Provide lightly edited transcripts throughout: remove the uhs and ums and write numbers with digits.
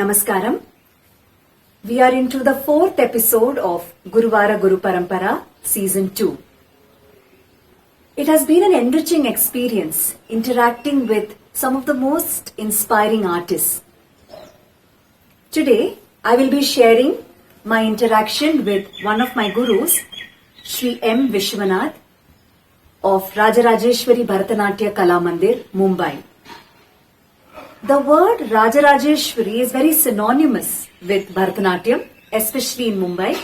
Namaskaram. We are into the 4th episode of Guruvara Guru Parampara Season 2. It has been an enriching experience interacting with some of the most inspiring artists. Today, I will be sharing my interaction with one of my gurus, Sri M. Vishwanath of Rajarajeshwari Bharatanatyam Kala Mandir, Mumbai. The word Rajarajeshwari is very synonymous with Bharatanatyam, especially in Mumbai.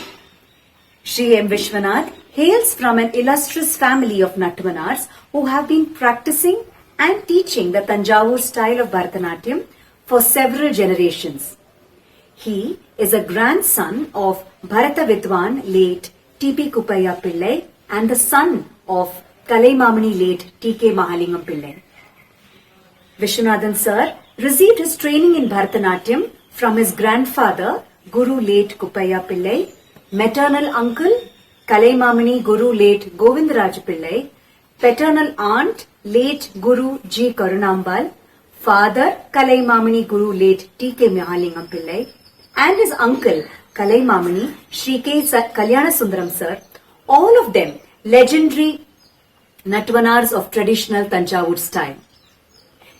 Sri M. Vishwanath hails from an illustrious family of Nattuvanars who have been practicing and teaching the Tanjavur style of Bharatanatyam for several generations. He is a grandson of Bharata Vidwan late T.P. Kuppaiah Pillai and the son of Kalaimamani late T.K. Mahalingam Pillai. Vishwanathan sir received his training in Bharatanatyam from his grandfather, Guru late Kuppaiah Pillai, maternal uncle, Kalaimamani Guru late Govindaraj Pillai, paternal aunt, late Guru G. Karunambal, father, Kalaimamani Guru late T.K. Mahalingam Pillai, and his uncle, Kalaimamani Sri K. Kalyana Sundaram sir, all of them legendary Nattuvanars of traditional Tanjavur style.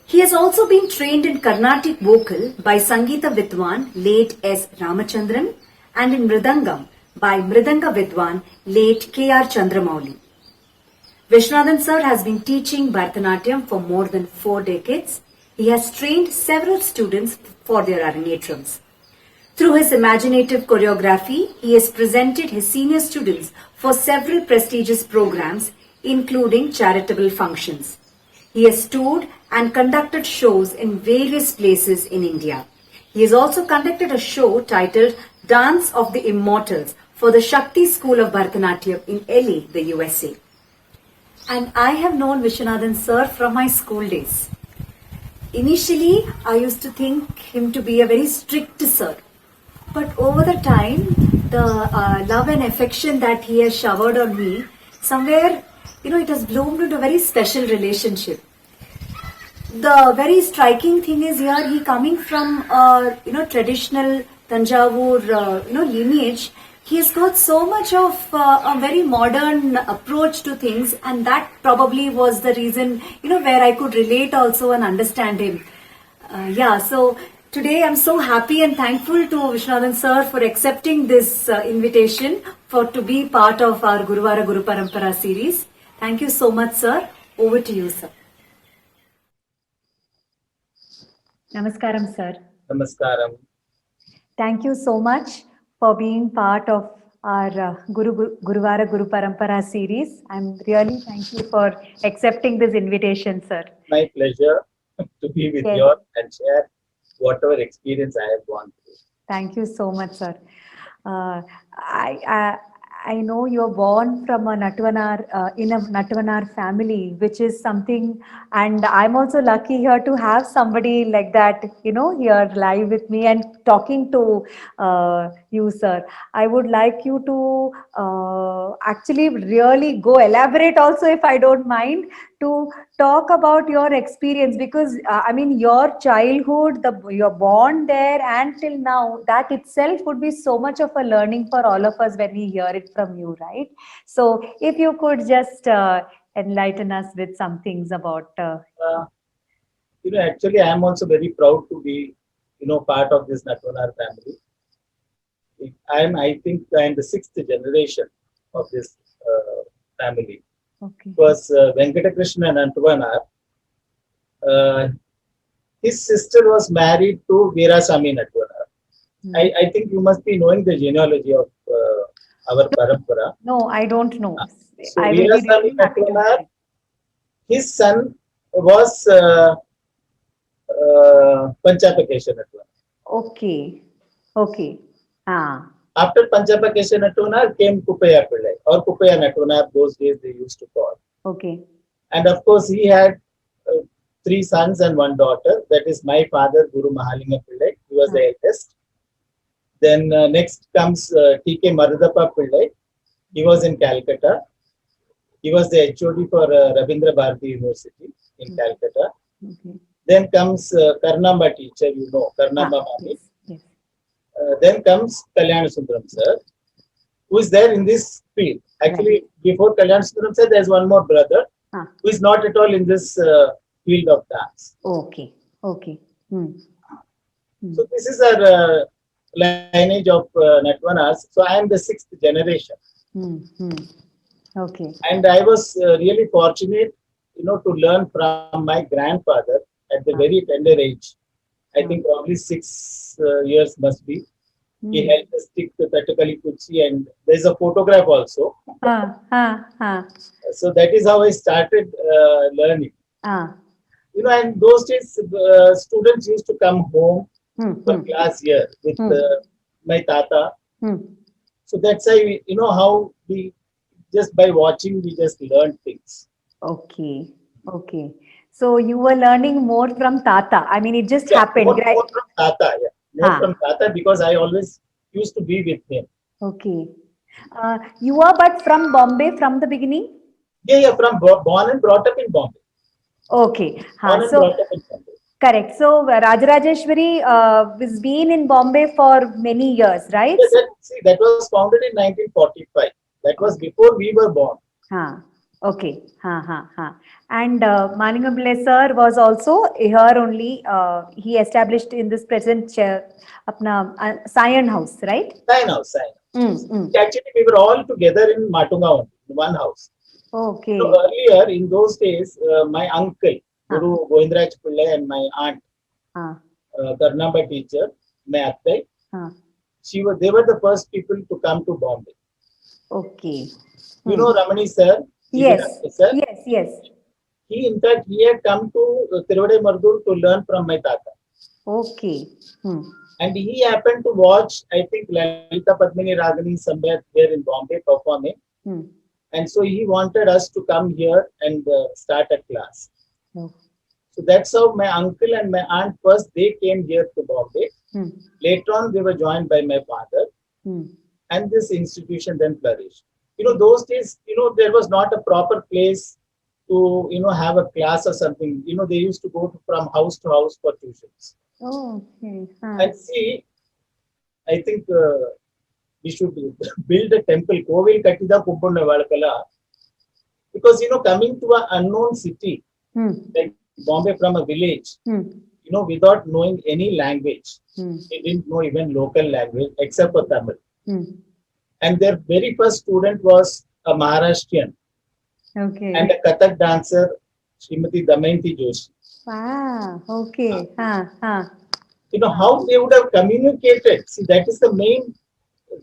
He has also been trained in Carnatic vocal by Sangeeta Vidwan, late S. Ramachandran, and in Mridangam by Mridanga Vidwan, late K.R. Chandramouli. Vishwanathan sir has been teaching Bharatanatyam for more than 4 decades. He has trained several students for their arangetrams. Through his imaginative choreography, he has presented his senior students for several prestigious programs, including charitable functions. He has toured and conducted shows in various places in India. He has also conducted a show titled Dance of the Immortals for the Shakti School of Bharatanatyam in LA, the USA. And I have known Vishwanathan sir from my school days. Initially, I used to think him to be a very strict sir. But over the time, the love and affection that he has showered on me, somewhere, it has bloomed into a very special relationship. The very striking thing is here, he coming from, traditional Tanjavur, lineage. He has got so much of a very modern approach to things, and that probably was the reason, where I could relate also and understand him. So today I'm so happy and thankful to Vishwanathan sir for accepting this invitation to be part of our Guruvara Guru Parampara series. Thank you so much, sir. Over to you, sir. Namaskaram, sir. Namaskaram. Thank you so much for being part of our Guruvara Guru Parampara series. I'm really thank you for accepting this invitation, sir. My pleasure to be with you and share whatever experience I have gone through. Thank you so much, sir. I know you're born from a Nattuvanar, in a Nattuvanar family, which is something, and I'm also lucky here to have somebody like that, here live with me and talking to you, sir. I would like you to actually really go elaborate also, if I don't mind, to talk about your experience, because your childhood, you're born there and till now, that itself would be so much of a learning for all of us when we hear it from you, right? So if you could just enlighten us with some things about actually I am also very proud to be part of this Nattuvanar family. I think I'm the 6th generation of this family. Okay. Because Venkatakrishna Nattuvanar, his sister was married to Veerasamy Nattuvanar. I think you must be knowing the genealogy of our parampara. No, I don't know. So Veerasamy Nattuvanar, his son was Panchapakesha Nattuvanar. Okay. After Panchapakesha Nattuvanar came Kuppaiah Pillai, or Kuppaiah Nattuvanar, those days they used to call. Okay. And of course, he had 3 sons and 1 daughter. That is my father, Guru Mahalingam Pillai. He was the eldest. Then next comes T.K. Marudappa Pillai. He was in Calcutta. He was the HOD for Rabindra Bharati University in Calcutta. Okay. Then comes Karnamba teacher, Karnamba Mami. Yes. Then comes Kalyan Sundaram sir, who is there in this field. Actually, before Kalyan Sundaram sir, there's one more brother who is not at all in this field of dance. Okay. Okay. Hmm. So this is our lineage of Natwanas. So I am the sixth generation, Hmm. Hmm. Okay. and I was really fortunate, to learn from my grandfather at the very tender age. I think probably 6 years must be. He held a stick to Tatakali Kutsi, and there's a photograph also. So that is how I started learning. Ah. And those days, students used to come home for class here with my tata. So that's how how we just by watching we just learn things. Okay. Okay. So you were learning more from Tata. I mean, it just Yeah, happened, right? more from tata. Yeah, more from tata because I always used to be with him. Okay. You were but from Bombay from the beginning? Yeah, from born and brought up in Bombay. Okay. Born and So brought up in Bombay. correct. So Rajarajeshwari was been in Bombay for many years, right? Yeah, that was founded in 1945. That was before we were born. Okay. And Malingam Pillai sir was also here only. He established in this present apna Sion House, right? Sign out. Actually, we were all together in Matunga, in one house. Okay. So earlier, in those days, my uncle, Guru Govindraj Pillai, and my aunt, Karnamba teacher, my attai, they were the first people to come to Bombay. Okay. You know Ramani sir? Yes. Sir? Yes. In fact, he had come to Tiruvade Mardur to learn from my tata. Okay. And he happened to watch, I think, Lalita Padmini Ragini somewhere here in Bombay performing. And so he wanted us to come here and start a class. So that's how my uncle and my aunt first, they came here to Bombay. Later on, they were joined by my father. And this institution then flourished. Those days, there was not a proper place to, have a class or something. They used to go from house to house for tuitions. Okay. And see, I think we should build a temple, Kovil Katida Kupunda Valakala, because, coming to an unknown city, like Bombay from a village, without knowing any language, they didn't know even local language except for Tamil. And their very first student was a Maharashtrian and a Kathak dancer, Srimati Damayanti Joshi. Okay. How they would have communicated. See, that is the main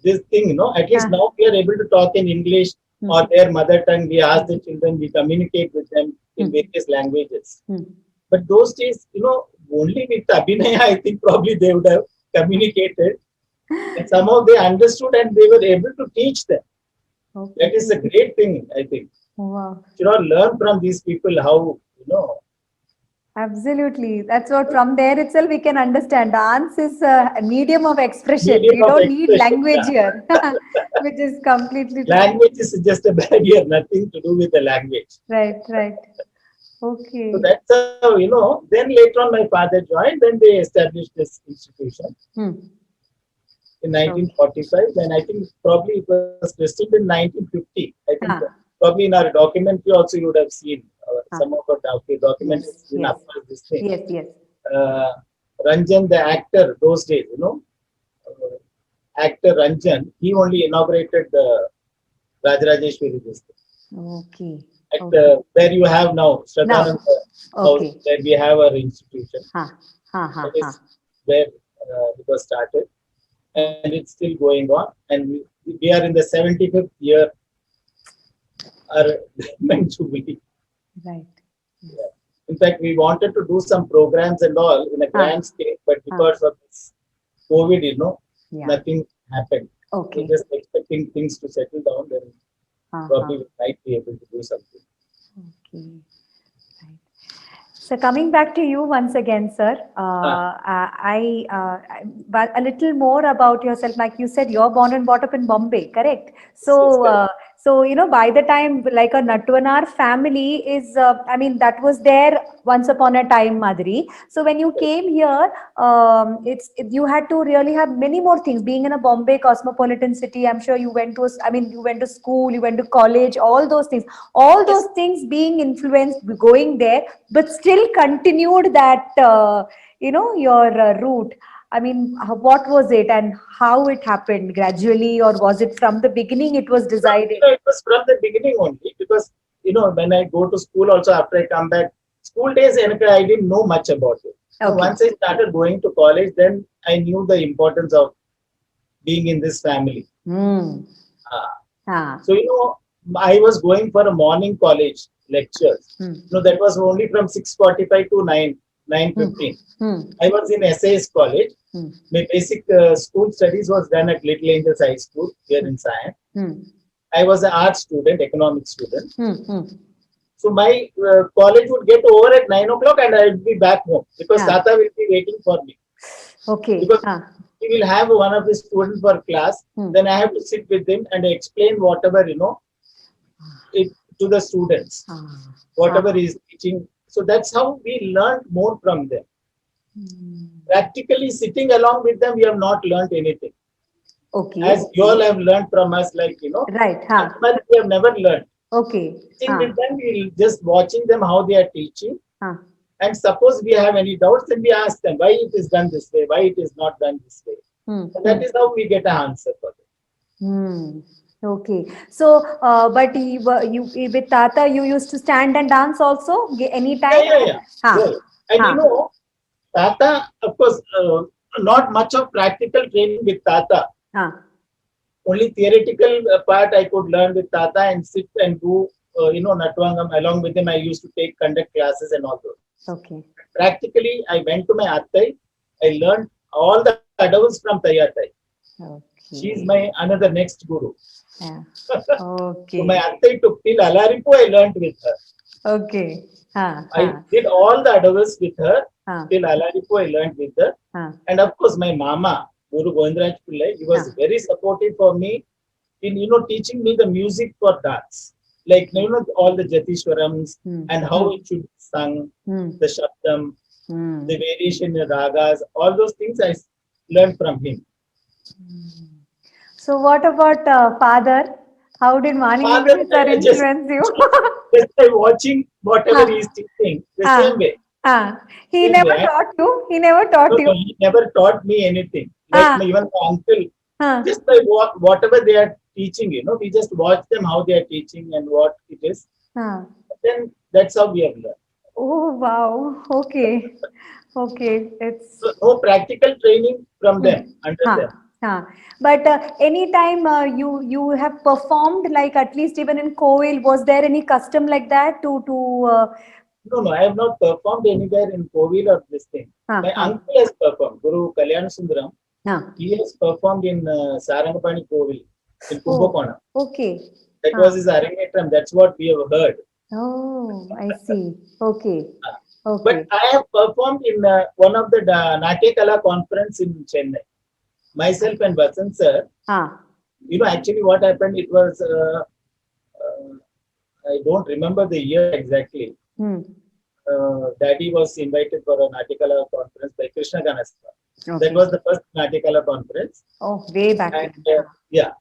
this thing, at least now we are able to talk in English or their mother tongue. We ask the children, we communicate with them in various languages. But those days, only with Abhinaya, I think probably they would have communicated. And somehow they understood and they were able to teach them. That is a great thing, I think. Wow. You learn from these people how, Absolutely. That's what from there itself we can understand. Dance is a medium of expression. Medium You of don't need expression, language here, which is completely true. language is just a barrier, nothing to do with the language. Right. Okay. So that's how, then later on my father joined, then they established this institution in 1945. Then I think probably it was christened in 1950. I think probably in our documentary also you would have seen some of our documentaries in this thing. Yes. Ranjan, the actor, those days, actor Ranjan, he only inaugurated the Rajarajeshwari district. Okay. Where you have now, Shraddhananda House, where we have our institution. That is where it was started. And it's still going on. And we are in the 75th year, our government jubilee. Right. Yeah. In fact, we wanted to do some programs and all in a grand scale, but because of this COVID, nothing happened. Okay. We're just expecting things to settle down, then probably we might be able to do something. Okay. Right. So coming back to you once again, sir, but a little more about yourself. Like you said, you're born and brought up in Bombay, correct? So, Yes, correct. So, by the time, like a Natvanar family is, that was there once upon a time, Madhuri. So when you came here, you had to really have many more things. Being in a Bombay cosmopolitan city, I'm sure you went to, you went to school, you went to college, all those things. All Yes. those things being influenced, going there, but still continued that, your route. What was it and how it happened gradually, or was it from the beginning it was decided? It was from the beginning only because when I go to school also after I come back, school days I didn't know much about it. So Okay. once I started going to college, then I knew the importance of being in this family. Hmm. Uh, Ah. so I was going for a morning college lectures. Hmm. That was only from 6:45 to 9:15. Hmm. I was in SAS college. Hmm. My basic school studies was done at Little Angels High School here in Siam. Hmm. I was an art student, economics student. Hmm. Hmm. So my college would get over at 9 o'clock and I would be back home because Yeah. Tata will be waiting for me. Okay. Because Ah. he will have one of his students for class. Hmm. Then I have to sit with him and explain whatever, it to the students, Ah. whatever Ah. he is teaching. So that's how we learned more from them. Hmm. Practically sitting along with them, we have not learned anything. Okay. As you all have learned from us, like, Right. Huh. but we have never learned. Okay. Sitting Huh. with them, we'll just watching them how they are teaching. Huh. And suppose we have any doubts, then we ask them why it is done this way, why it is not done this way. Hmm. And that is how we get an answer for it. Hmm. Okay. So, but you with Tata, you used to stand and dance also anytime? Yeah. Huh. Yeah. And Huh. Tata, of course, not much of practical training with Tata. Huh. Only theoretical part I could learn with Tata and sit and do, Natwangam along with him. I used to take conduct classes and all those. Okay. Practically, I went to my Attai. I learned all the adavus from Tayatai. She is Okay. my another next guru. Yeah. So my Okay. Attai took till Alaripu, I learned with her. Okay. Huh. I Huh. did all the adavus with her. Huh. Till Alaripu, I learned with her. Huh. And of course, my mama, Guru Govindraj Pillai, he was Yeah. very supportive for me in, teaching me the music for dance. Like, all the Jatishwarams Hmm. and how it should be sung, Hmm. the Shabdam, Hmm. the variation in ragas, all those things I learned from him. So, what about father? How did Father, Mahalingam sir just, influence you? just by watching whatever he Huh. is teaching, the Huh. same way. Huh. He Same never way. taught you. He never taught you. He never taught me anything. Like Huh. even my uncle, Huh. just by whatever they are teaching, we just watch them how they are teaching and what it is. Huh. Then that's how we have learned. Oh wow. Okay. Okay. It's So no practical training from hmm. them, under Huh. them. Huh. But anytime you have performed, like at least even in Koil, was there any custom like that to No, I have not performed anywhere in Kovil or this thing. huh, My huh, uncle has performed, Guru Kalyan Sundaram. huh. He has performed in Sarangapani Kovil in Oh, Kumbakonam. okay. That Huh. was his Arangetram. That's what we have heard. Oh, I see. Okay. But Okay. I have performed in one of the Natya Kala conference in Chennai. Myself and Vasant sir. Huh. Actually what happened, it was, I don't remember the year exactly. Hmm. Daddy was invited for a Natya Kala conference by Krishna Ganastra. That Okay. was the first Natya Kala conference. Oh, way back And then. yeah,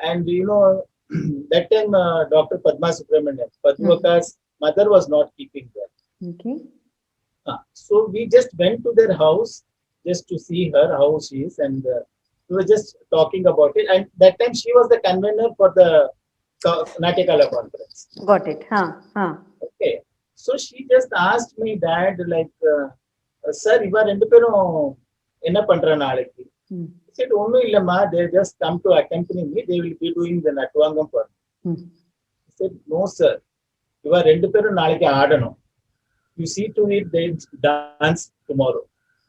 and that time Dr. Padma Subramanian, Padmavaka's mother was not keeping well. Okay. So we just went to their house just to see her, how she is, and we were just talking about it. And that time she was the convener for the Natya Kala conference. Got it. Huh. Huh. Okay. So she just asked me, Dad, like, sir, இவா ரெண்டு பேரும் என்ன பண்ற நாளைக்கு? Hmm. He said, ஒன்னும் இல்லம்மா, they just come to accompany me, they will be doing the Natvangam for me. Hmm. He said, no, sir, இவா ரெண்டு பேரும் நாளைக்கு ஆடணும். You see to it, they dance tomorrow.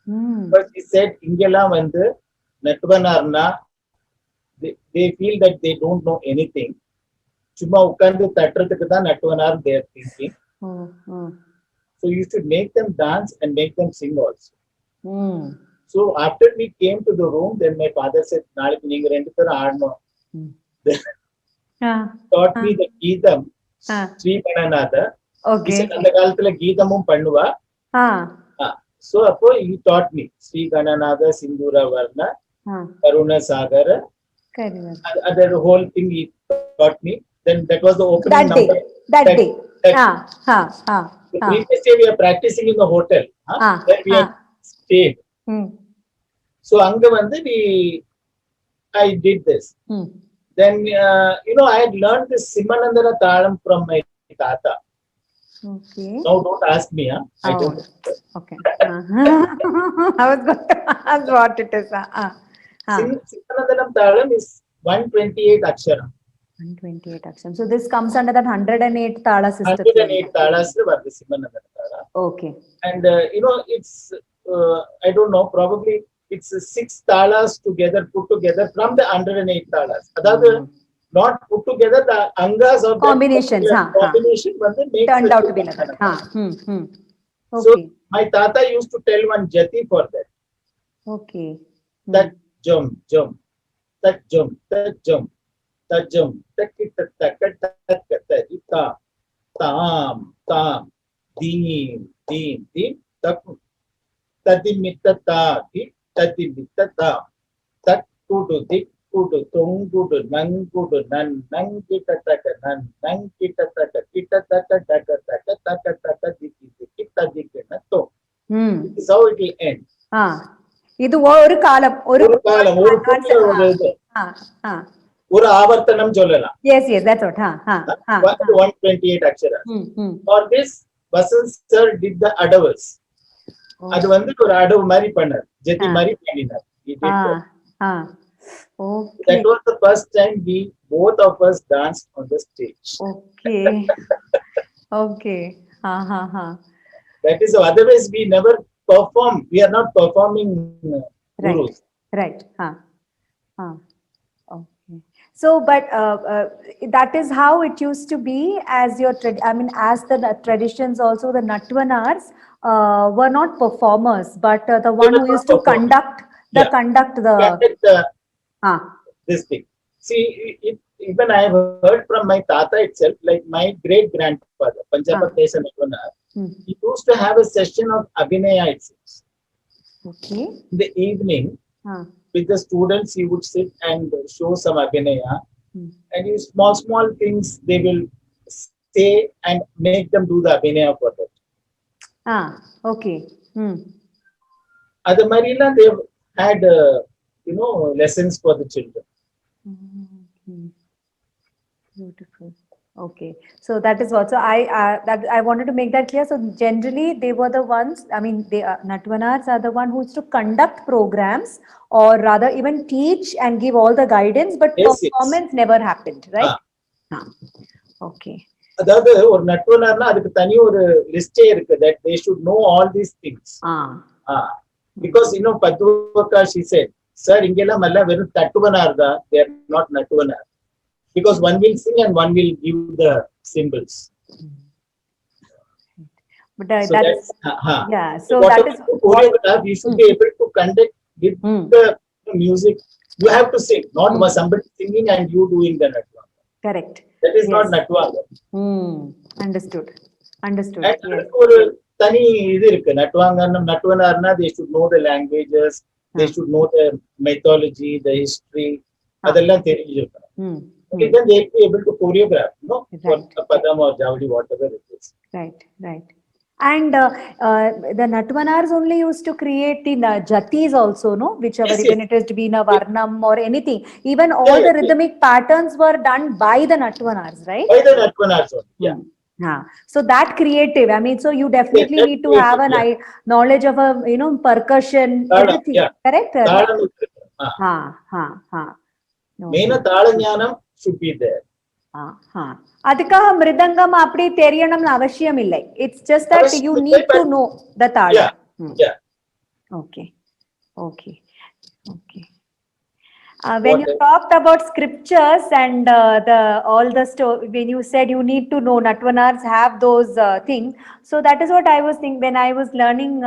Hmm. But he said, இங்கெல்லாம் வந்து நட்வனார்னா, they feel that they don't know anything. சும்மா உட்கார்ந்து தட்டுறதுக்கு தான் நட்வனார் they are thinking. Oh, oh. So you should make them dance and make them sing also. Hmm. So after we came to the room, then my father said, நாளைக்கு நீங்க ரெண்டு பேரும் ஆடணும். Hmm. taught me the Geetam, Ah. Sri Gananatha. Okay. அந்த காலத்துல கீதமும் பண்ணுவா. Ah. So அப்போ he taught me Sri Gananatha, Sindura Varna, Ah. Karuna Sagara. Correct. The whole thing he taught me. Then that was the opening That day. number. That day. that- The Ah. previous day we are practicing in the hotel. Where we had stayed. Hmm. So அங்க வந்து I did this. Hmm. Then I had learned this Simanandana Talam from my tata. Okay. Now don't ask me. I don't. Okay. I was going to ask what it is. Simanandanam Talam is 128 Aksharam. 128 aksham. So this comes under that 108 tala system. 108 talas were the Simanandana Tala. Okay. And it's I don't know, probably it's 6 talas together, put together from the 108 talas. That not put together, the angas of Combinations, combination turned out to be like that. Okay. So my tata used to tell one jati for that. Okay. That jump, that jump, that jump, that jump, that tam, deem, tak, tadimittata, tadimittata, tak, kudu, dik, kudu, tung, kudu, nang, nan, nang, kitataka, nang, kitataka, taka, dikina, to. This is how it will end. இது ஒரு காலம் ஒரு ஆவர்த்தனம் சொல்லலாம். Yes, that's what. 128 Akshara. For this Vasant sir did the adavas. அது வந்து ஒரு அடவு மாதிரி பண்ணார், ஜெதி மாதிரி பண்ணினார். Okay. That was the first time both of us danced on the stage. Okay. That is, otherwise we never perform. We are not performing gurus. Right. Okay. So, but that is how it used to be. As as the traditions also, the Natwanars were not performers, but the one who used to conduct this thing. See, even I have heard from my tata itself, like my great grandfather, Panjapatesa Natwanar, he used to have a session of Abhinaya itself. Okay. In the evening, with the students, he would sit and show some Abhinaya, and small things they will say and make them do the Abhinaya for that. Okay. Other Marina, they had lessons for the children. Beautiful. Okay, so that is what. So I wanted to make that clear. So generally, they were the ones. Natwanars are the one who used to conduct programs, or rather even teach and give all the guidance. But performance never happened, right? Okay. அதாவது ஒரு நட்வனார்னா அதுக்கு தனி ஒரு லிஸ்டே இருக்கு, that they should know all these things. Because Paduvaka, she said, sir, இங்கெல்லாம் எல்லாம் வெறும் தட்டுவனார் தான், they are not நட்டுவனார். Because one will sing and one will give the symbols. But so that's so that is choreograph. You should be able to conduct with the music. You have to sing, not somebody singing and you doing the natwanga. Correct. That is not natwanga. Understood. ஒரு தனி இது இருக்கு நட்வனார்னா, they should know the languages, they should know the mythology, the history, அதெல்லாம் தெரிஞ்சிருக்கணும். Then they will be able to choreograph, for Padam or Javadi, whatever it is. Right. And the Natwanars only used to create the jatis also, no? Whichever, even it is to be in a Varnam or anything. Even all the rhythmic patterns were done by the Natwanars, right? By the Natwanars, So that creative, so you definitely need to have an knowledge of percussion, everything, correct? Main தாளஞானம் should be there. அதுக்காக மிருதங்கம் அப்படி தெரியணும்னு அவசியம் இல்லை. It's just that you need to know the தாளம். Okay. When you What else? talked about scriptures and the all the when you said you need to know Natvanars have those things, so that is what I was thinking when I was learning,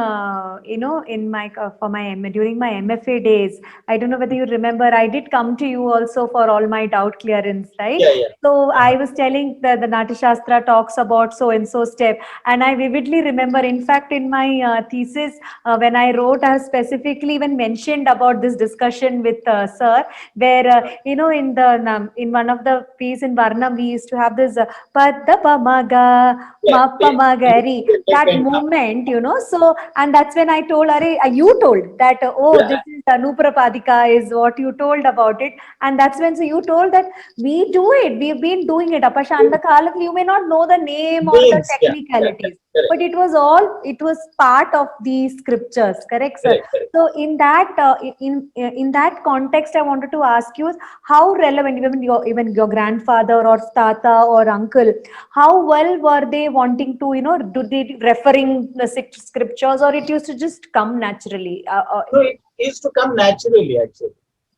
in my for my during my MFA days. I don't know whether you remember. I did come to you also for all my doubt clearance, right? Yeah, yeah. So Uh-huh. I was telling the Natya Shastra talks about so and so step, and I vividly remember. In fact, in my thesis, when I wrote, I specifically even mentioned about this discussion with Sir, where in one of the piece in Varnam, we used to have this Padda Pamaga Yeah, they, Mapamagari, they that can come. movement, so, and that's when I told, you told that, oh, Yeah, this is Anuprapadika, is what you told about it. And that's when, so you told that we do it, we've been doing it. Apashanda Kalak, you may not know the name or the names. Yeah, technicalities, correct, but it was part of the scriptures, correct, sir? correct, correct. So in that context, I wanted to ask you how relevant, even your grandfather or tata or uncle, how well were they wanting to, do they referring the scriptures, or it used to just come naturally? No, it used to come naturally, actually.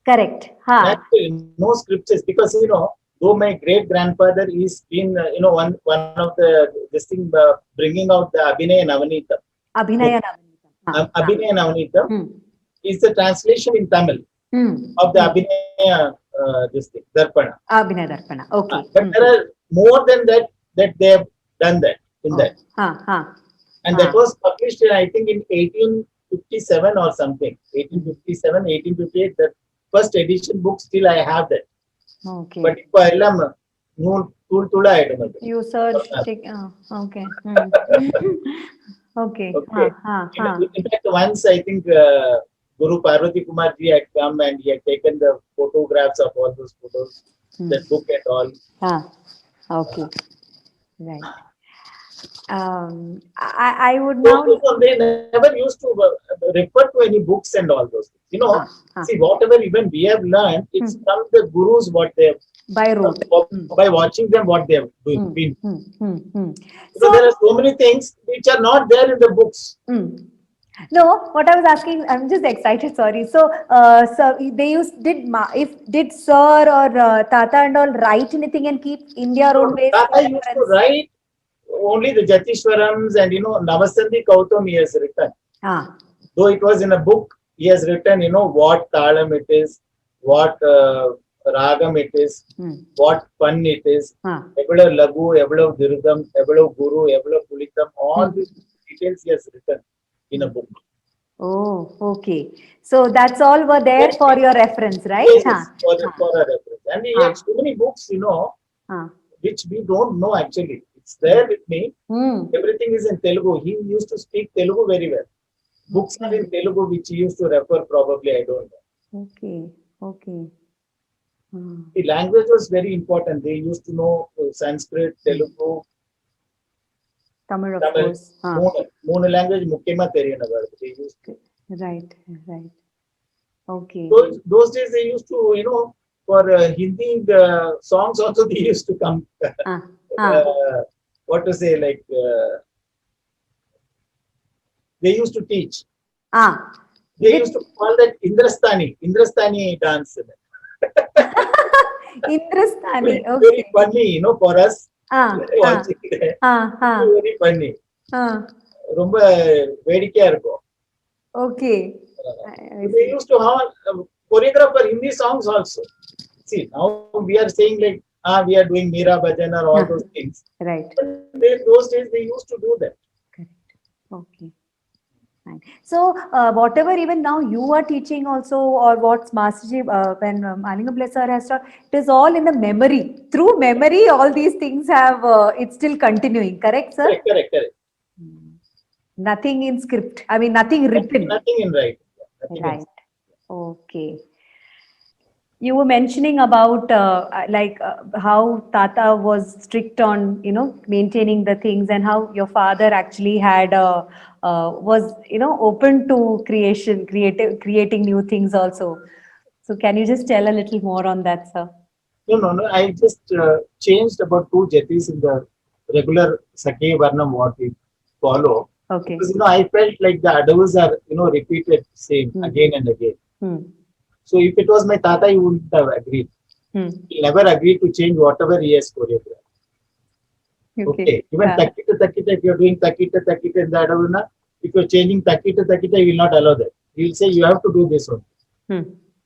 Correct. Ha. Naturally, no scriptures, because though my great grandfather is been one of the this thing bringing out the Abhinaya Navanitam book. Abhinaya Navanitam. Ha. Ha. Abhinaya Navanitam Hmm. is the translation in Tamil Hmm. of the Hmm. Abhinaya this thing Darpana. Abhinaya Darpana. Okay. But Hmm. there are more than that they have done that in Oh. that, Ha. Ha. and that Ha. was published in, I think, in 1857 or something, 1857, 1858. The first edition book still I have that. Okay. But இப்போ எல்லாம் தூள் தூளா ஆயிடும் அது. You search. Okay. Hmm. Okay. Ha. Okay. Ha. Ha. In fact, once I think Guru Parvati Kumar ji had come and he had taken the photographs of all those photos, Hmm. that book and all. Ha. Okay. Right. I would now. They never used to refer to any books and all those things. See, whatever even we have learned, it's from the gurus what they have, By rote. by watching them what they have been. So, There are so many things which are not there in the books. no, what I was asking, I'm just excited. Sorry. So, they did Sir or Tata and all write anything and keep in their own ways for Tata used to reference? write only the Jatishwarams and Navasandhi Kautam he has written. Though it was in a book, he has written what talam it is, what ragam it is, what pan it is, evlo lagu, evlo dirgam, evlo guru, evlo pulitam, all these details he has written in a book. Oh, okay. So that's all were there for your reference, right? Yes, for our reference. And he had so many books, which we don't know actually. It's there with me. Everything is in Telugu. He used to speak Telugu very well. Books are in Telugu which he used to refer, probably, I don't know. Okay, okay. The language was very important. They used to know Sanskrit, Telugu, Tamil, of Tamil. course. Moonu language mukkiyama theriyanavar. They used to. Right, right. Okay. Those days they used to, for Hindi songs also they used to come. What to say, like they used to teach. They used to call that Indrastani dance. Indrastani, okay. Very funny, for us. Watching it. Very funny. ரொம்ப வேடிக்கையா இருக்கும். Okay. They used to have choreograph for Hindi songs also. See, now we are saying like, we are doing Meera Bhajan or all those things. Right. But those days they used to do that. Correct. Okay. Fine. So, whatever even now you are teaching also, or what's Masterji, when Malinga Blessar has taught, it is all in the memory. Through memory, all these things have, it's still continuing. Correct, sir? Correct. Nothing in script. I mean, nothing written. Nothing in writing. Right. Okay. You were mentioning about how Tata was strict on maintaining the things, and how your father actually had was open to creating new things also. So can you just tell a little more on that, sir? No. I just changed about 2 jatis in the regular Sakya Varnam what we follow. Okay. Because I felt like the adavas are repeated same again and again. So if it was my tata, he wouldn't have agreed. Hmm. He never agreed to change whatever he has choreographed. Okay. Even takita, if you're doing takita in the adavuna, if you're changing takita, he will not allow that. He will say you have to do this one. Hmm.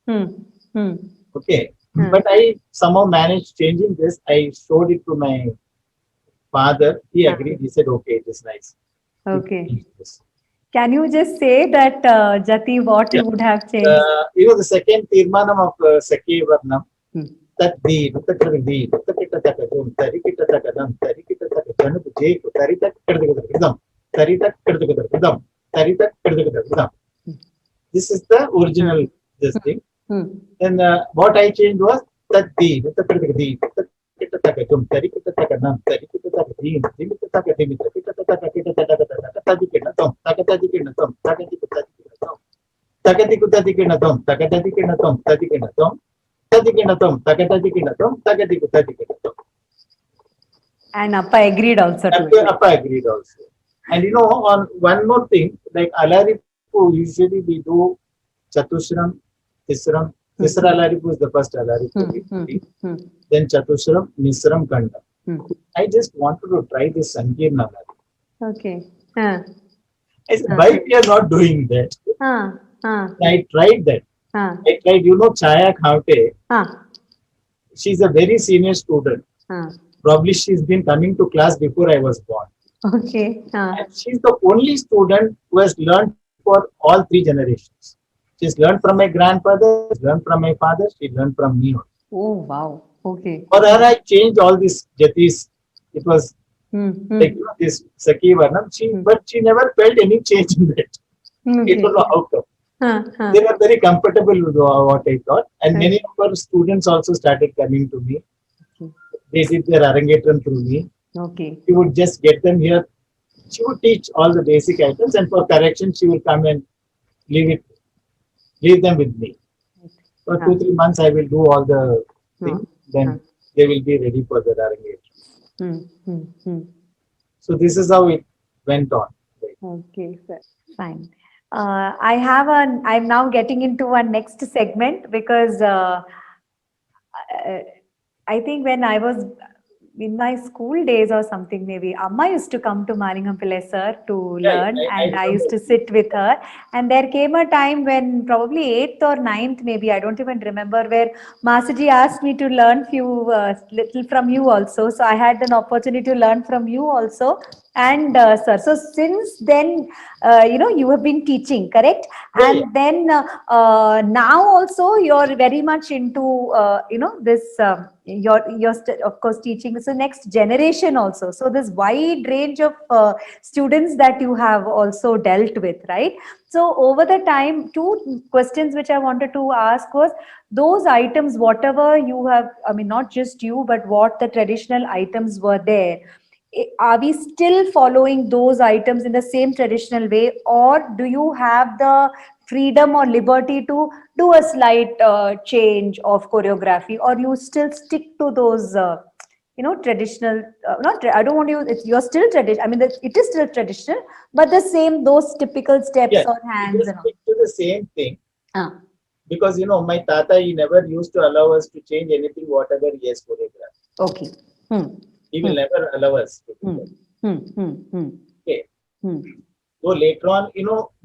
Hmm. Hmm. Okay. Hmm. But I somehow managed changing this. I showed it to my father. He agreed. He said, okay, it is nice. Okay. Yes. Can you just say that, Jati, what you would have changed? The second Tirmanam of Sakhi Varnam. Hmm. Taddi, Nutakadi, Nutakita Takadum, Tarikita Takadam, Tarikita Takadam, Jake, Tarita Kırdam, Tarita Kırdam, Tarita Kırdam. This is the original this thing. Hmm. Then what I changed was Taddi, Nutakadi, Nutakita Takadum, Tarikita Takadam, Tarikita Takadi, Timita Takadi, Takita Takita Takadam, Takatadikinatum, Takatadikinatum, Takatadikinatum, Takatadikinatum, Takatadikinatum, Takatadikinatum, Takatadikinatum, Takatadikinatum. And Appa agreed also to it. Appa agreed also. And on one more thing, like Alaripu, usually we do Chatusram, Tisram. Tisra Alaripu is the first Alaripu. Then Chatusram, Misram, Kanda. I just wanted to try this Sankirna Alaripu. Okay. I said, why we are not doing that? I tried that. I tried, Chaya Khawte. She's a very senior student. Probably she's been coming to class before I was born. Okay. And she's the only student who has learned for all three generations. She's learned from my grandfather, she's learned from my father, she learned from me. Oh, wow. Okay. For her, I changed all these jatis. It was like this Sakhi Varnam. But she never felt any change in that. Okay. It was not how come. They were very comfortable with what I taught. And many of our students also started coming to me. They did their Arangetram through me. Okay. She would just get them here. She would teach all the basic items, and for correction, she will come and leave them with me. For 2-3 months, I will do all the things. Then they will be ready for the Arangetram. So this is how it went on. Okay, sir. Fine. I'm now getting into our next segment because I think when I was in my school days or something, maybe Amma used to come to Malingam Pillai sir to learn, and I used to sit with her. And there came a time when probably 8th or 9th, maybe, I don't even remember, where Masaji asked me to learn few little from you also. So I had an opportunity to learn from you also. And sir, so since then, you have been teaching, correct? And then now also you're very much into, this, you're of course teaching. So next generation also. So this wide range of students that you have also dealt with, right? So over the time, two questions which I wanted to ask was, those items, whatever you have, I mean, not just you, but what the traditional items were there, are we still following those items in the same traditional way, or do you have the freedom or liberty to do a slight change of choreography, or you still stick to those traditional, I don't want to use, you're still traditional, I mean, it is still traditional, but the same, those typical steps or hands and all. Stick to the same thing. Because, my tata, he never used to allow us to change anything, whatever he has choreographed. Okay. He will never allow us to do that. Okay. So later on,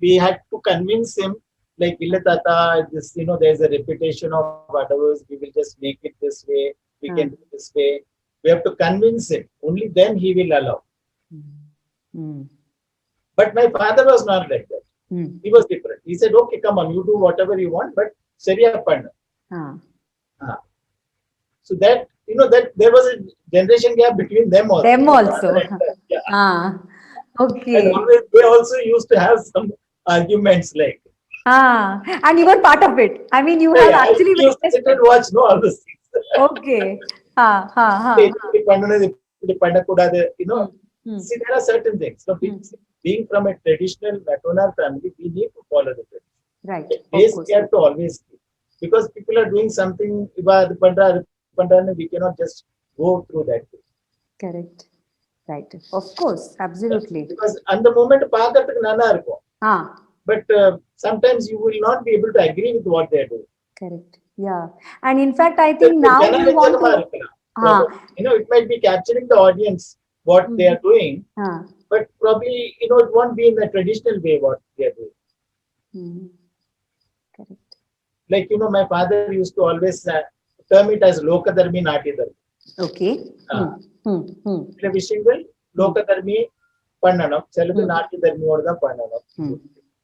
we had to convince him, like, Illa tata, this, there's a repetition of whatever, we will just make it this way, we can do this way. We have to convince him. Only then he will allow. But my father was not like that. He was different. He said, okay, come on, you do whatever you want, but Sharia Panna. So that, that there was a generation gap between them also. Okay. And always, they also used to have some arguments like. And you were part of it. I mean, you have actually used to sit and watch all those things. Okay. See, there are certain things. So being from a traditional Matonar family, we need to follow the tradition. Right. Base we have to always keep. Because people are doing something, we cannot just go through that way. Correct. Right. Of course. Absolutely. Because at the moment, but sometimes you will not be able to agree with what they are doing. Correct. Yeah. And in fact, I think now you want to. Probably. It might be capturing the audience, what they are doing, Huh. but probably, it won't be in the traditional way what they are doing. Hmm. Correct. Like, my father used to always term it as Lokadarmi Natyadarmi. Okay. சில விஷயங்கள் லோகதர்மி பண்ணணும், சிலது Hmm. நாட்டிய தர்மியோட தான் பண்ணணும்.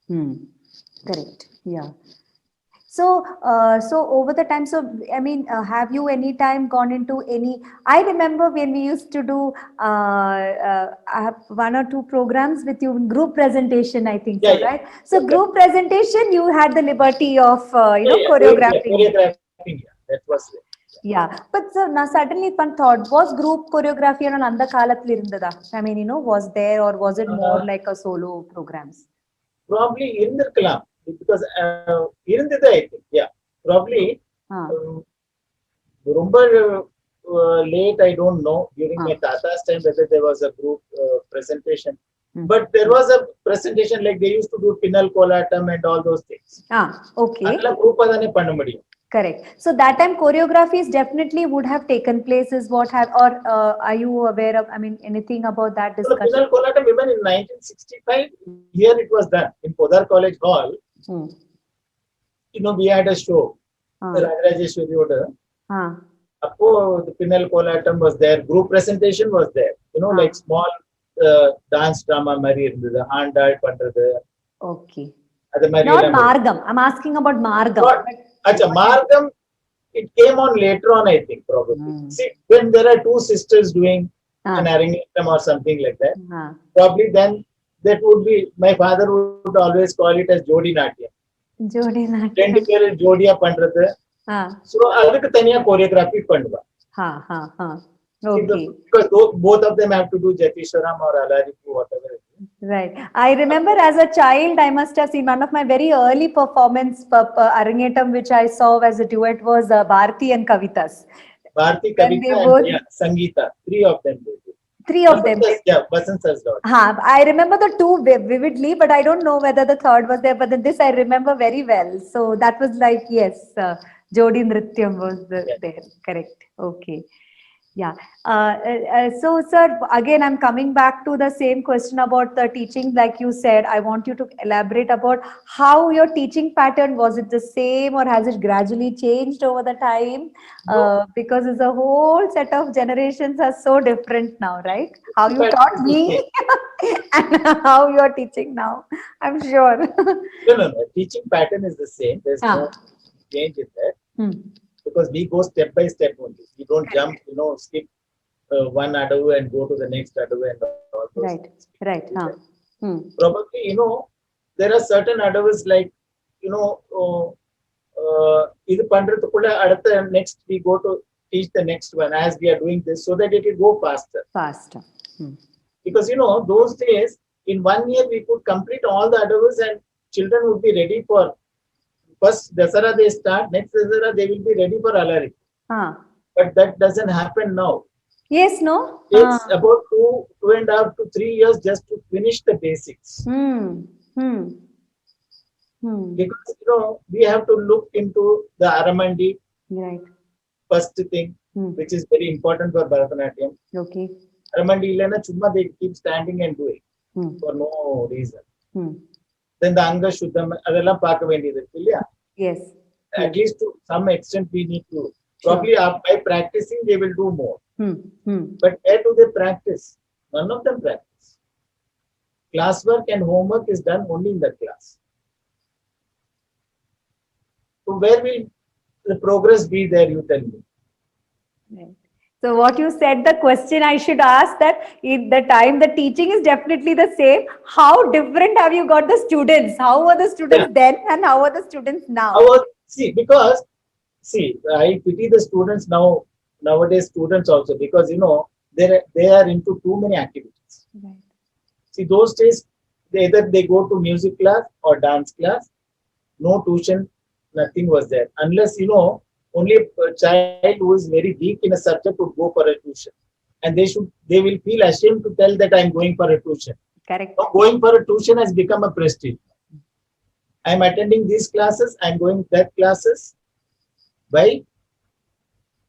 Hmm. Correct. Yeah. So, so over the time, so I mean, have you any time gone into any? I remember when we used to do I have one or two programs with you in group presentation. I think so, Yeah. right? So, Okay. group presentation, you had the liberty of choreographing. Choreographing, that was it. Yeah, but so now suddenly one thought, was group choreography on anda kaalathil irundada? I mean, was there, or was it more like a solo programs? Probably இருந்திருக்கலாம், because இருந்தது, I think. Yeah, probably. ரொம்ப late, I don't know, during my Tata's time whether there was a group presentation. But there was a presentation, like they used to do Pinnal Kolatam and all those things. Okay. அதெல்லாம் group தானே பண்ண முடியும். Correct. So that time choreographies definitely would have taken place, is what have, or are you aware of, I mean, anything about that discussion? Pinnal Kolatam, even in 1965, here it was done in Podar College Hall. We had a show, Rajarajeshwari order. Appo the Pinnal Kolatam was there, group presentation was there. Like small dance drama mari irundhudu, handal pandrathu. Okay. Not Margam. I'm asking about Margam. Margam, it came on later on, I think, probably. See, when there are two sisters doing an Arangetam or something like that, probably then that would be, my father would always call it as Jodi Natyam. Jodi Natyam. Rendu peru Jodiya pandrathu. So, adukku thaniya choreography பண்ணுவா. Okay. Because both of them have to do Jatiswaram or Alaripu, whatever it is. Right. I remember as a child, I must have seen one of my very early performance Arangetam, which I saw as a duet, was Bharti and Kavitas. Bharti, Kavita, and Sangeeta. Three of them. Three of them. Yeah, Vasant sir's daughter. I remember the two vividly, but I don't know whether the third was there. But then this I remember very well. So that was like, yes, Jodi Nrityam was there. Correct. Okay. Yeah. So, sir, again, I'm coming back to the same question about the teaching. Like you said, I want you to elaborate about how your teaching pattern, was it the same or has it gradually changed over the time? Because it's a whole set of generations are so different now, right? How you taught me and how you're teaching now, I'm sure. No. Teaching pattern is the same. There's no change in that. Because we go step by step only. We don't jump, skip one adavu and go to the next adavu and all those things. Right. Probably, there are certain adavus like, idu pandrathukulla adutha next we go to teach the next one as we are doing this, so that it will go faster. Because, those days, in 1 year, we could complete all the adavus and children would be ready for first Dasara they start, next Dasara they will be ready for Alari. But that doesn't happen now. Yes, no? It's about 2.5 to 3 years just to finish the basics. Because, we have to look into the Aramandi, right? First thing, which is very important for Bharatanatyam. Okay. Aramandi illana chumma they keep standing and doing for no reason. Then the Anga Shuddham, adella paaka vendiyadu illaya? Yes. At least to some extent we need to. Probably by practicing they will do more. But where do they practice? None of them practice. Classwork and homework is done only in the class. So where will the progress be there, you tell me? Right. So what you said, the question I should ask, that in the time the teaching is definitely the same, how different have you got the students? How were the students then and how are the students now? Because I pity the students nowadays students also, because they are into too many activities. Right. See, those days either they go to music class or dance class, no tuition, nothing was there, unless only a child who is very weak in a subject would go for a tuition, and they will feel ashamed to tell that I'm going for a tuition. Correct. Now, going for a tuition has become a prestige. I'm attending these classes, I'm going that classes. Why?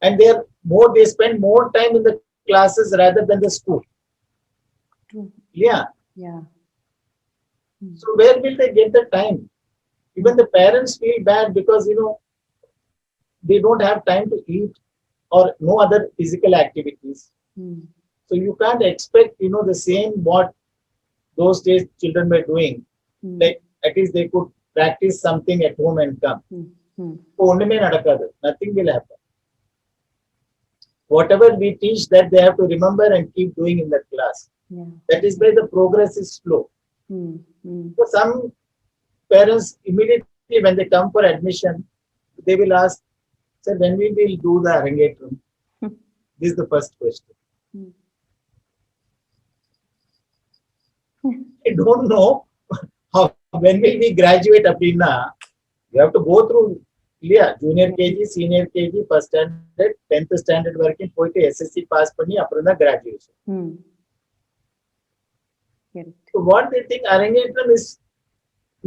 And they spend more time in the classes rather than the school. True. Yeah. Yeah. So where will they get the time? Even the parents feel bad because they don't have time to eat or no other physical activities. Hmm. So you can't expect the same what those days children were doing. Hmm. Like at least they could practice something at home and come. Hmm. Hmm. ஒண்ணுமே நடக்காது. Nothing will happen. Whatever we teach, that they have to remember and keep doing in that class. Yeah. That is why the progress is slow. Hmm. Hmm. So some parents immediately when they come for admission, they will ask, "Sir, when we will do the Arangetram?" This is the first question. Hmm. I don't know how when will we graduate அப்படின்னா you have to go through இல்லையா junior KG, senior KG, first standard, 10th standard வரைக்கும் போயிட்டு SSC pass பண்ணி அப்புறம் தான் graduation. Hmm. Correct. So what they think Arangetram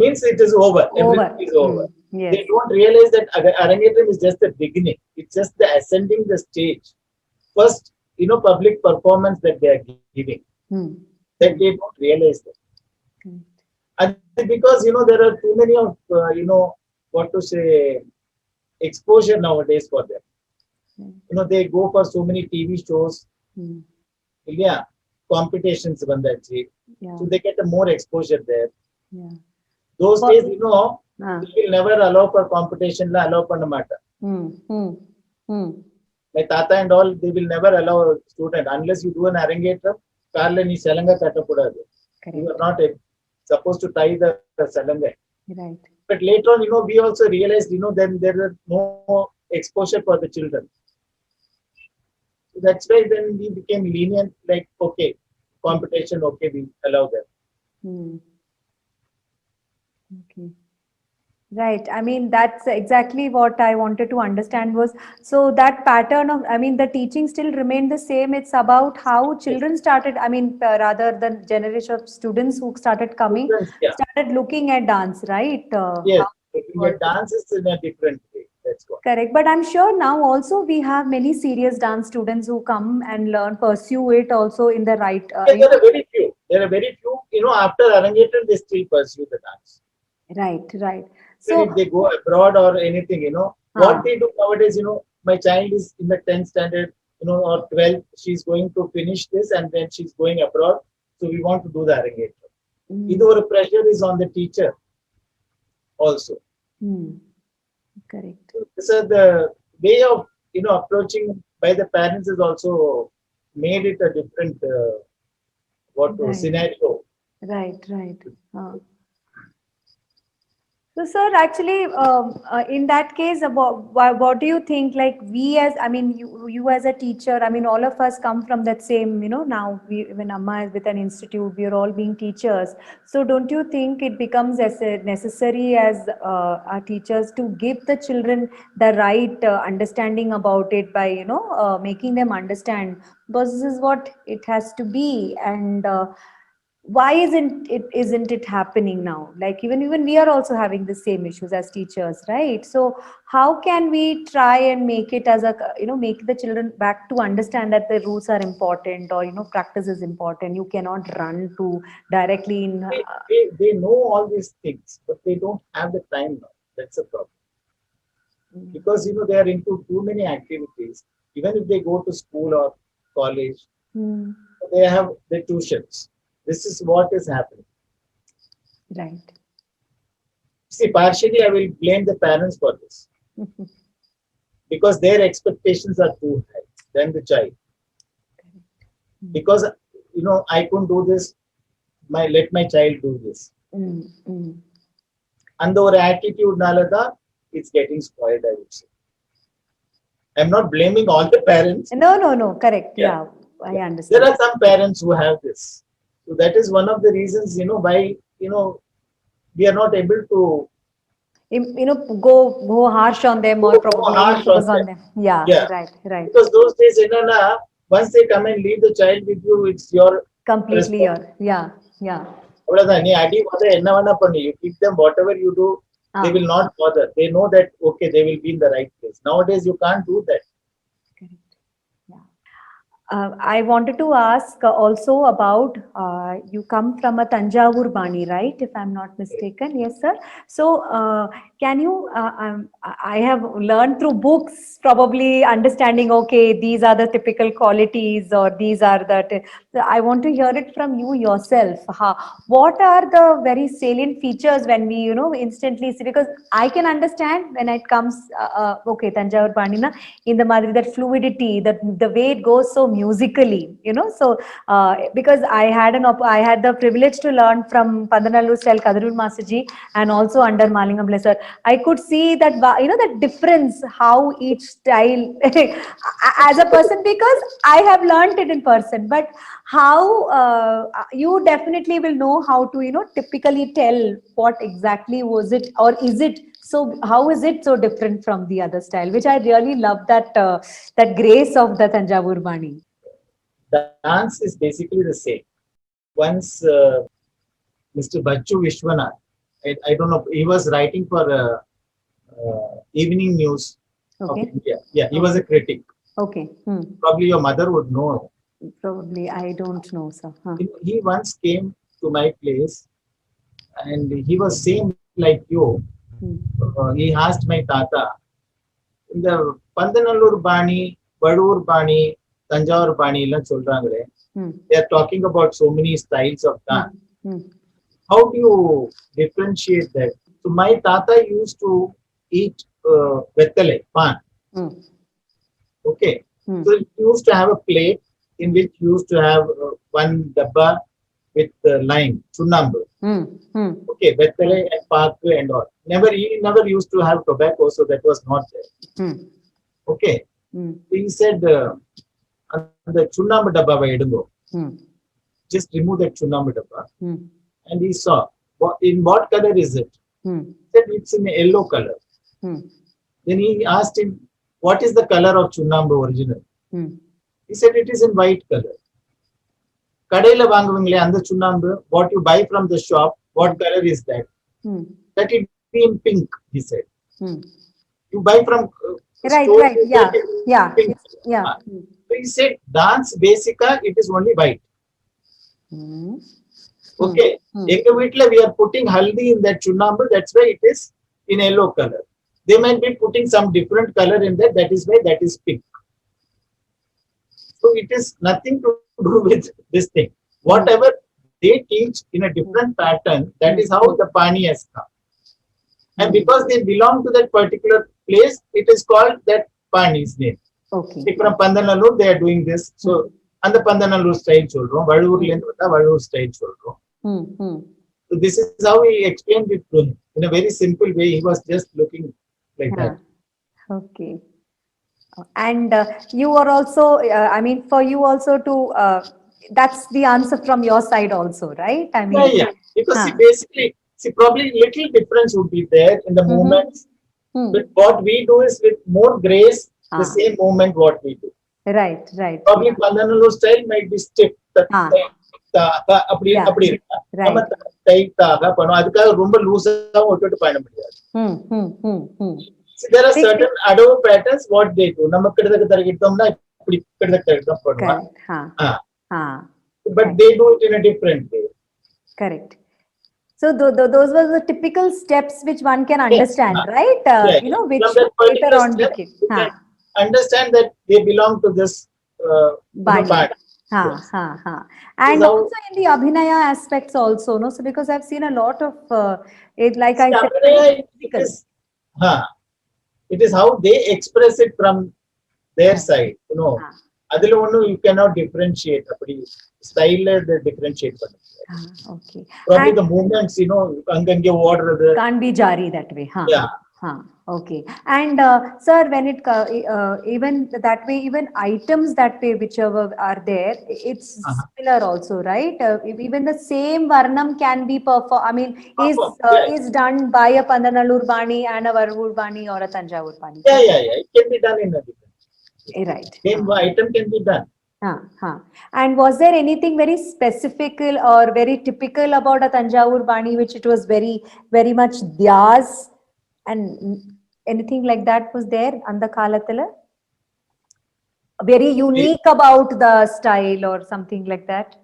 means it is over. Everything is over. Hmm. Yes. They don't realize that Arangetram is just the beginning. It's just the ascending the stage. First, public performance that they are giving. Hmm. That they don't realize that. Correct. And because there are too many of what to say exposure nowadays for them. They go for so many TV shows. Hmm. Yeah, competitions vandachi. Yeah. So they get a more exposure there. Yeah. Those But- days, Ah. they will never allow for competition la allow panna maata. Hmm. Hmm. Hmm. My tata and all, they will never allow a student unless you do an Arangetram. Karla nee salanga kattapodadu. You are Correct. not supposed to tie the salanga. Right. But later on, we also realized, then there is no exposure for the children. So that's why then we became lenient, like, okay, competition, okay, we allow them. Hmm. Okay. Right. I mean, that's exactly what I wanted to understand was, so that pattern of, I mean, the teaching still remained the same. It's about how children started, I mean, rather than generation of students who started coming, Students, yeah. started looking at dance, right? Yes, How- looking at dances in a different way. That's what. Correct. But I'm sure now also we have many serious dance students who come and learn, pursue it also in the right, Yeah, there are very few. There are very few, after Arangetram, they still pursue the dance. right, right. Even if So, they go abroad or anything, what they do nowadays, my child is in the 10th standard, or 12th, she's going to finish this and then she's going abroad. So we want to do the Arangetram. mm, Either pressure is on the teacher also. mm, correct. So the way of, approaching by the parents is also made it a different, Right. scenario. Right, right. So, sir, actually, in that case, what do you think? Like we as, I mean, you as a teacher, I mean, all of us come from that same, now when Amma is with an institute, we are all being teachers. So, don't you think it becomes as necessary as our teachers to give the children the right understanding about it by, making them understand, because this is what it has to be, and why isn't it happening now? Like even we are also having the same issues as teachers, right? So how can we try and make it as a, make the children back to understand that the rules are important, or practice is important. You cannot run to directly in They know all these things, but they don't have the time now. That's a problem. Because they are into too many activities. Even if they go to school or college, Hmm. they have the tuitions. This is what is happening. Right. See, partially I will blame the parents for this because their expectations are too high than the child. Because I couldn't do this, let my child do this. Mm, mm. And the attitude nalada, it's getting spoiled, I would say. I'm not blaming all the parents. No, correct. Yeah. Yeah, I understand. There are some parents who have this. So that is one of the reasons, why, we are not able to Go harsh on them, or Go probably harsh focus on on them. Yeah, Yeah. right. because those days, once they come and leave the child with you, it's your Completely responsibility. yeah. அவ்வளவுதான் நீ அடி உதை என்ன வேணா பண்ணு you keep them whatever you do They will not bother. They know that, okay, they will be in the right place. Nowadays, you can't do that. Correct. Yeah. I wanted to ask also about you come from a Tanjavur Bani, right? If I'm not mistaken, yes, sir. So, can you? I have learned through books, probably understanding. Okay, these are the typical qualities, or these are the. So I want to hear it from you yourself. What are the very salient features when we, instantly see? Because I can understand when it comes. Okay, Tanjavur Bani na in the Madri, that fluidity, that the way it goes so musically, so because I had the privilege to learn from Pandanallur style Kadarul Masterji and also under Malingam Blesser. I could see that, that difference, how each style as a person, because I have learned it in person, but how you definitely will know how to, typically tell what exactly was it, or is it. So how is it so different from the other style, which I really love, that grace of the Tanjavur Bani. Dance is basically the same. Once Mr. Bachchu Vishwanath, I don't know, he was writing for evening news of Okay. India. Yeah, he was a critic. Okay. Probably your mother would know. Probably I don't know, sir. Huh. He once came to my place and he was same like you. He asked my tata, in the Pandanallur Bani, Vadur Bani, Tanjavur Bani, they are talking about so many styles of dance. How do you differentiate that? So my tata used to eat vettale, pan. Okay. So he used to have a plate in which he used to have one dabba with lime, chunambu. Okay, vettale and pak and all. He never used to have tobacco, so that was not there. Okay. He said, the chunambu dabba edungo. Just remove that chunambu dabba. And he saw, in what color is it? He said, it's in a yellow color. Then he asked him, what is the color of chunambu original? He said, it is in white color. Kadaila vaanguvingale and the chunambu, what you buy from the shop, what color is that? That it be in pink, he said. You buy from right, yeah. Pink. So he said, dance basica, it is only white. Okay. We are putting haldi in that chunambu, that's why it is in yellow color. They might be putting some different color in that is why that is pink. So it is nothing to do with this thing. Whatever they teach in a different pattern, that is how the Pani has come. And because they belong to that particular place, it is called that Pani's name. Okay. Like from Pandanallur, they are doing this. So, and the Pandanallur style children, Vadur style children. So this is how he explained it to him. In a very simple way, he was just looking like that. Okay. And you are also, for you also to, that's the answer from your side also, right? Yeah. Because basically, probably little difference would be there in the movements. But what we do is with more grace, the same movement what we do. Right. Probably Pandanallur style might be stiff. நம்ம டைட்டாக பண்ணுவோம் அதுக்காக ரொம்ப லூஸா விட்டுட்டு பண்ண முடியாது. There are certain adove patterns what they do. நம்ம கிடதக்கு தரகிட்டோம்னா இப்படி கிடதக்கு தரகிட்டோம் பண்ணுவாங்க. But they do it in a different way. Correct. So those were the typical steps which one can understand, right? Which later on became. Understand that they belong to this part. And also in the Abhinaya aspects also, no? So because I've seen a lot of it, like I said, it is how they express it from their side, adila onnu you cannot differentiate apdi style they differentiate panna. Okay. Probably the movements, angange oduradhu can't be jari that way. Okay. And sir, when it even that way, even items that way, whichever are there, it's similar also, right? Even the same varnam can be is done by a Pandanallur Bani and a Vadur Bani or a Tanjavur Bani. Yeah. It can be done in a different way. Right. Same item can be done. And was there anything very specific or very typical about a Tanjavur Bani, which it was very, very much theirs? And anything like that was there on the Kalathila? Very unique about the style or something like that?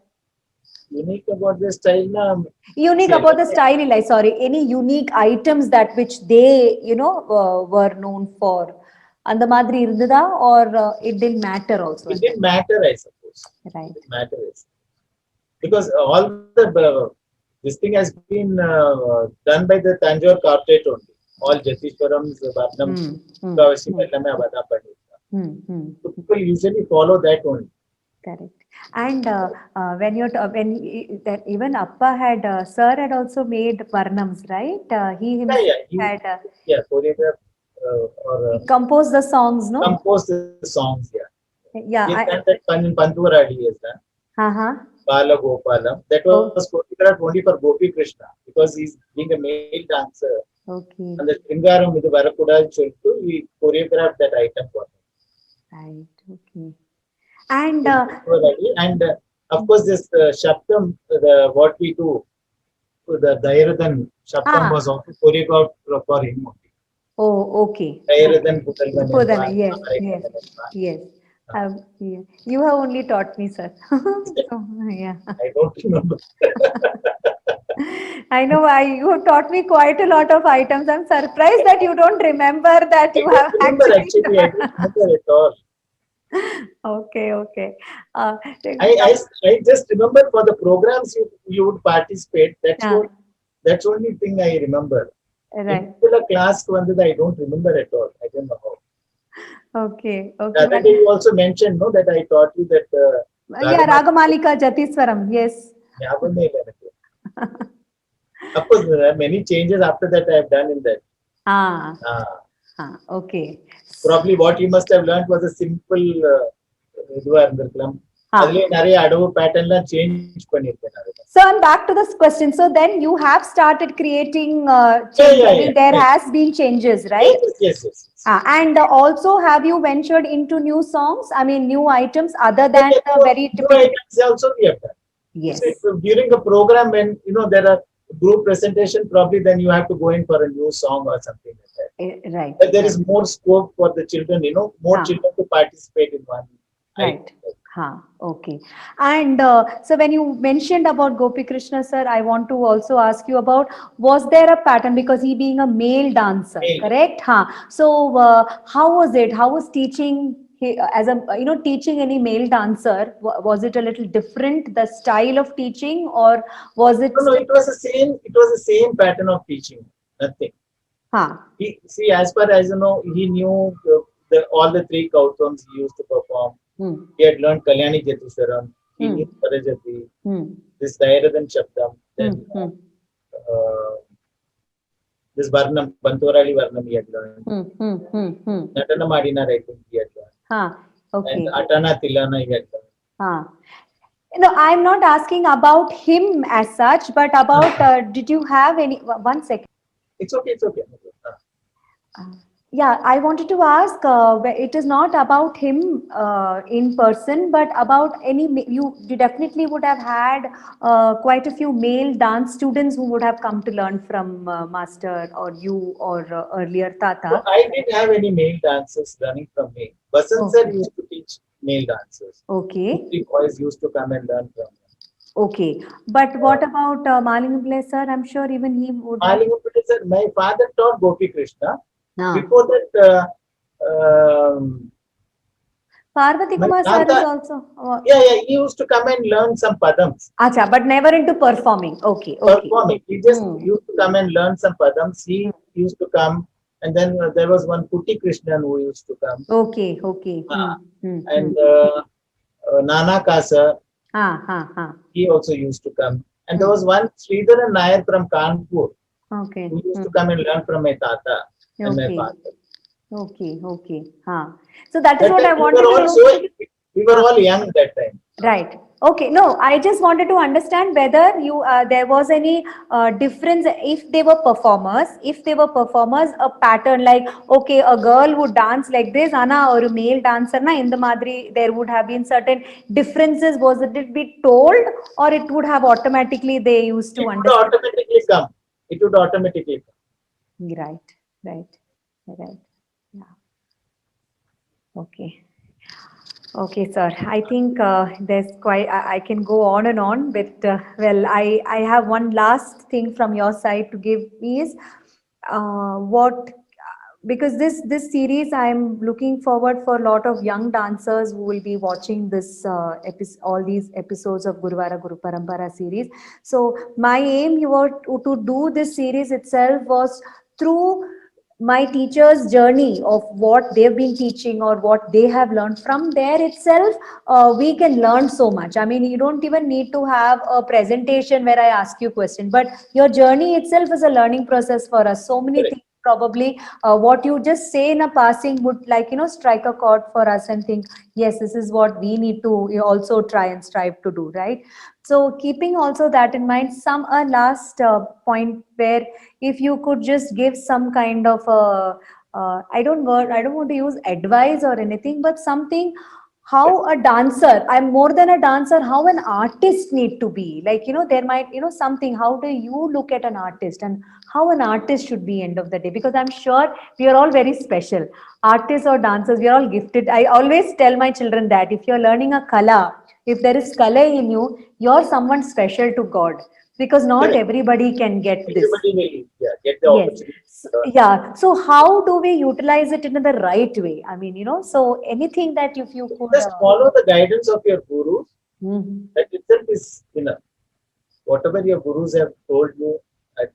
Unique about the style, na, Unique see, about the style, like, sorry, any unique items that which they, were known for. And the Madri Irdada, or it didn't matter also? it didn't matter, I suppose. Right. It didn't matter, I suppose. Because all this thing has been done by the Tanjore corporate only. All Jatishwaram's, Varnams, Kavasi, Vellame, Avada Pandita. So people usually follow that only. Correct. And when that even Appa had, sir had also made Varnams, right? He himself had Choreograph or he composed the songs, no? composed the songs, Yeah. He's done that Panturadi, he has done. Uh-huh. Bala Gopalam. That was choreographed only for Gopi Krishna because he's being a male dancer. Okay. And the Sringaram with the Varakuda Chultu, we choreographed that item for him. Right. Okay. And Of course, this Shaptam, what we do, the Dairadan Shaptam was also choreographed for him only. Oh, okay. Dairadan Pudana, yes. Yeah. You have only taught me, sir. So, yeah. I don't remember. I know you have taught me quite a lot of items. I'm surprised that you don't remember that you have I don't remember at all. Okay. I just remember for the programs you would participate. That's only thing I remember. Right. In class, I don't remember at all. I don't know how. Okay. The other day you also mentioned, no, that I taught you that. Ragamalika Jatiswaram. Yes. Of course, there are many changes after that I have done in that. Okay. Probably what you must have learned was a simple pattern change. So I'm back to this question. So then you have started creating there has been changes, right? Yes. And also, have you ventured into new songs? I mean, new items other than the very typical. New items also we have done. Yes. So during a program when there are group presentation, probably then you have to go in for a new song or something like that. Right. But there is more scope for the children, more children to participate in one. Right. Okay. And so when you mentioned about Gopi Krishna, sir, I want to also ask you about, was there a pattern, because he being a male dancer, correct? So how was it? How was teaching as a, teaching any male dancer? Was it a little different, the style of teaching, or was it? No, it was the same pattern of teaching. Nothing. See, as far as he knew all the three kautams he used to perform. He had learned Kalyani Jatiswaram, he knew Parajati, this Dairadan Shabdam, then this Varnam, Panturali Varnam he had learned. Natana Madina, I think he had learned. Okay. And Atana Tilana he had learned. No, I'm not asking about him as such, but about, did you have any, 1 second. It's okay. Yeah, I wanted to ask, it is not about him in person, but about you definitely would have had quite a few male dance students who would have come to learn from Master or you or earlier Tata. No, I didn't have any male dancers learning from me. Basant sir used to teach male dancers. Okay. 3 boys used to come and learn from him. Okay. But what about Malingam Pillai sir? I'm sure even he would. Malingam Pillai sir, my father taught Gopi Krishna. Before that, Parvati Kumar sir is also. He used to come and learn some padams. Acha, but never into performing. Okay. Performing. He just used to come and learn some padams. He used to come, and then there was one Putti Krishnan who used to come. Okay. And Nana Kasa, he also used to come. And there was one Sridharan Nair from Kanpur. Okay. Who used to come and learn from my tata and my father. Okay. So that is what I wanted to know. We were all young that time. Right. Okay. No, I just wanted to understand whether there was any difference if they were performers. If they were performers, a pattern like, okay, a girl would dance like this, Anna, or a male dancer, na, in the Madri, there would have been certain differences. Was it be told, or it would have automatically they used to understand? It would automatically come. Right. Right. Right. Yeah. Okay. Okay, sir. I think there's quite, I can go on and on, but well, I have one last thing from your side to give me is what, because this series, I'm looking forward for a lot of young dancers who will be watching this all these episodes of Guruvara Guru Parampara series. So my aim you were to do this series itself was through my teacher's journey of what they've been teaching or what they have learned from there itself. We can learn so much. I mean, you don't even need to have a presentation where I ask you question, but your journey itself is a learning process for us. So many Correct. things probably what you just say in a passing would, like, strike a chord for us and think, yes, this is what we need to also try and strive to do, right? So keeping also that in mind, some a last point where if you could just give some kind of a I don't want to use advice or anything, but something, how a dancer, I'm more than a dancer, how an artist need to be, like, there might, something, how do you look at an artist and how an artist should be end of the day? Because I'm sure we are all very special, artists or dancers, we are all gifted. I always tell my children that if you're learning a kala, if there is color in you, you're someone special to God, because not Correct. everybody can get this. Everybody will, yeah, get the Yes. opportunity. Yeah. So how do we utilize it in the right way? I mean, so anything that if you could. Just follow the guidance of your gurus. Mhm. That itself is enough. Whatever your gurus have told you, uh,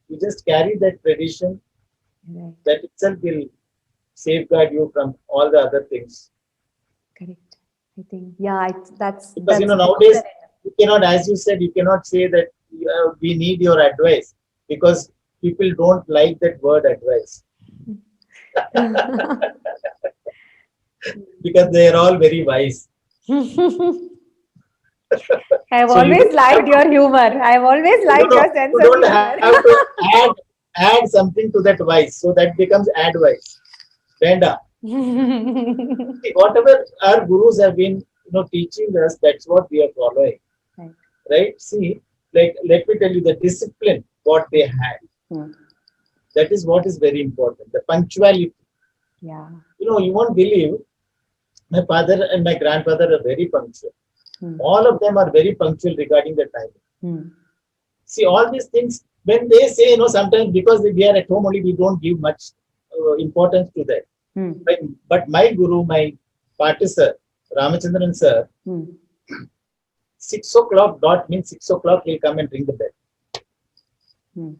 you just carry that tradition. Right. That itself will safeguard you from all the other things. Correct. I think, yeah, Because that's nowadays you cannot, as you said, you cannot say that we need your advice, because people don't like that word advice, because they are all very wise. I've So you always don't have liked to, your humor. I've always no, liked no, your sense you of don't humor. have to add something to that wise, so that becomes advice. Venda. See, whatever our gurus have been, teaching us, that's what we are following, Right. right? See, like, let me tell you the discipline what they had. Hmm. That is what is very important. The punctuality. Yeah. You won't believe, my father and my grandfather are very punctual. Hmm. All of them are very punctual regarding the time. Hmm. See, all these things, when they say, sometimes because we are at home only, we don't give much importance to that. Hmm. But my guru, my party sir, Ramachandran sir, Hmm. 6 o'clock dot means 6 o'clock he'll come and ring the bell. Hmm.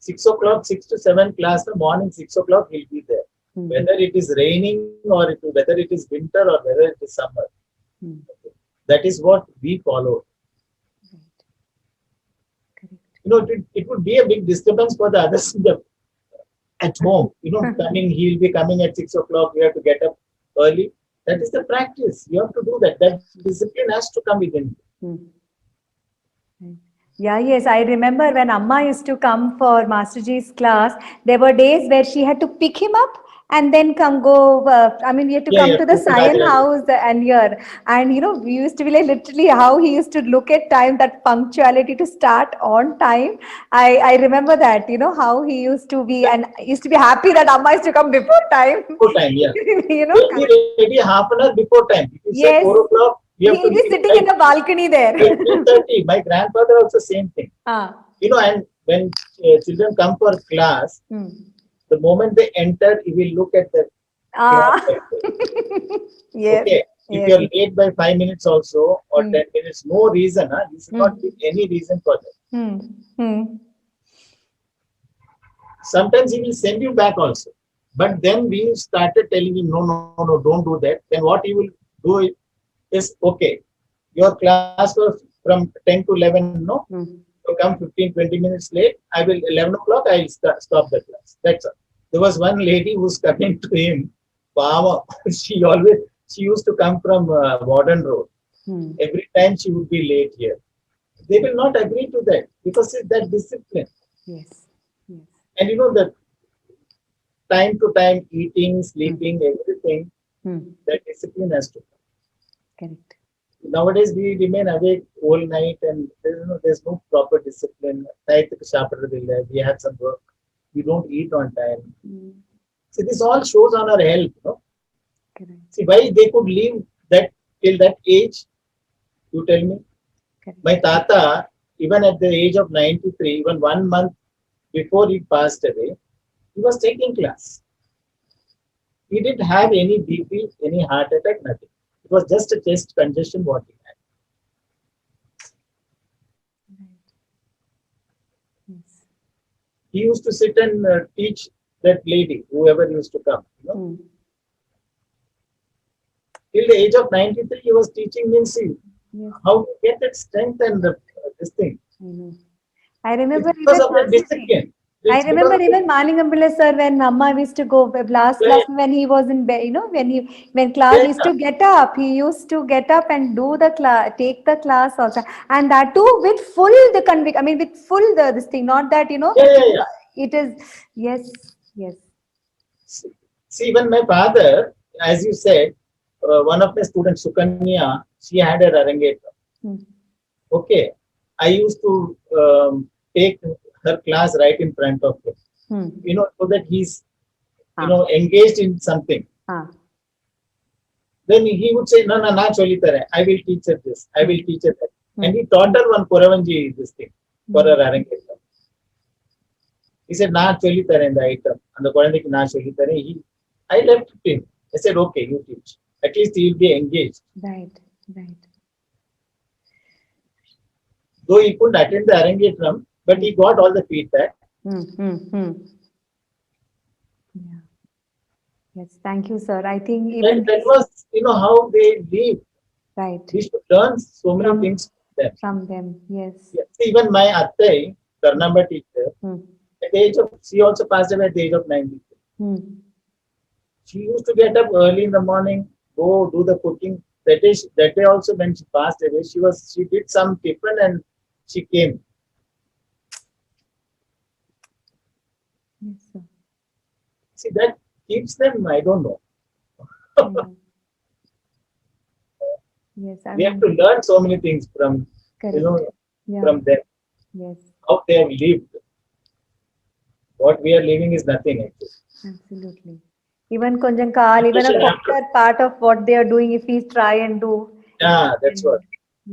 6 o'clock, 6 to 7 class, the morning 6 o'clock he'll be there. Hmm. Whether it is raining or whether it is winter or whether it is summer. Hmm. That is what we follow. Right. Correct. It would be a big disturbance for the others at home. He'll be coming at 6 o'clock. We have to get up early. That is the practice. You have to do that. That discipline has to come within you. Hmm. Right. Yeah, yes, I remember when Amma used to come for Master G's class, there were days where she had to pick him up and then come go. I mean, we had to Yeah, come yeah. to the Go to Sion Rajaraj. house and here. And, we used to be like literally how he used to look at time, that punctuality to start on time. I remember that, how he used to be, and used to be happy that Amma used to come before time. Before time, yeah. Correct. He'll be ready half an hour before time. If you say Yes, 4 o'clock, we have to he'll be be sitting in like the balcony there. 3:30. My grandfather also same thing. Ah. And when children come for class, Hmm. the moment they enter, he will look at the clock. Ah. Yes, Okay, if yes. you are late by 5 minutes also or Hmm. 10 minutes, no reason. You should not Hmm. give any reason for that. Hmm. Hmm. Sometimes he will send you back also. But then we started telling him, no, no, no, don't do that. Then what he will do is, okay, your class was from 10 to 11, no? Hmm. You come 15, 20 minutes late. I will, 11 o'clock, I will stop the class. That's all. There was one lady who's coming to him. Mama, she used to come from Warden Road. Hmm. Every time she would be late here. They will not agree to that because it's that discipline. Yes. Yes. And that time to time eating, sleeping, everything, Hmm. that discipline has to come. Correct. Nowadays we remain awake all night and there's no proper discipline. We have some work. We don't eat on time. Mm. See, this all shows on our health. No? Correct. See, why they could live that till that age? You tell me. Correct. My tata, even at the age of 93, even 1 month before he passed away, he was taking class. He didn't have any BP, any heart attack, nothing. It was just a chest congestion what he had. Yes. He used to sit and teach that lady, whoever used to come. You know? Mm. Till the age of 93, he was teaching me, see, Yes. how to get that strength and this thing. I know. I remember It's because even of the one thing. discipline. I It's because remember of the even Malingambila sir when Amma used to go last Yeah. class when he was in bed, you know, when class Yeah. used to get up, he used to get up and do the class, take the class also, and that too with full the convict. I mean, with full this thing, not that you know, Yeah. it is yes, yes, See, even my father, as you said, one of my students, Sukanya, she had a Arangetra. Hmm. Okay. I used to take her class right in front of him, Hmm. you know, so that he's, Ah. you know, engaged in something. Ah. Then he would say, no, na choli tare. I will teach her this. I will teach her that. And Hmm. he taught her one Kuravanji, this thing, for her Arangetra. He said, na choli tare in the item. And the Kurandiki na choli tare. I left him. I said, okay, you teach. At least he will be engaged. Right, right. Though he couldn't attend the Arangetram, but he got all the feedback. Hmm. Hmm. Hmm. Yeah. Yes. Thank you, sir. I think even That was, you know, how they live. right We should learn so many From- things from them. from them. Yes. Yeah. Even my Attai, Karnamba teacher, Hmm. at the age of, she also passed away at the age of 93. Hmm. She used to get up early in the morning, go do the cooking. That day also when she passed away, she did some tiffin and she came. Yes, sir. See, that keeps them, I don't know. Yeah. Yes, I We have mean, to learn so many things from, correct. you know, Yeah. from them, Yes, how they have lived. What we are living is nothing actually. absolutely. Even konjam kaal, even a Especially after- quarter part of what they are doing, if we try and do. Yeah, that's what.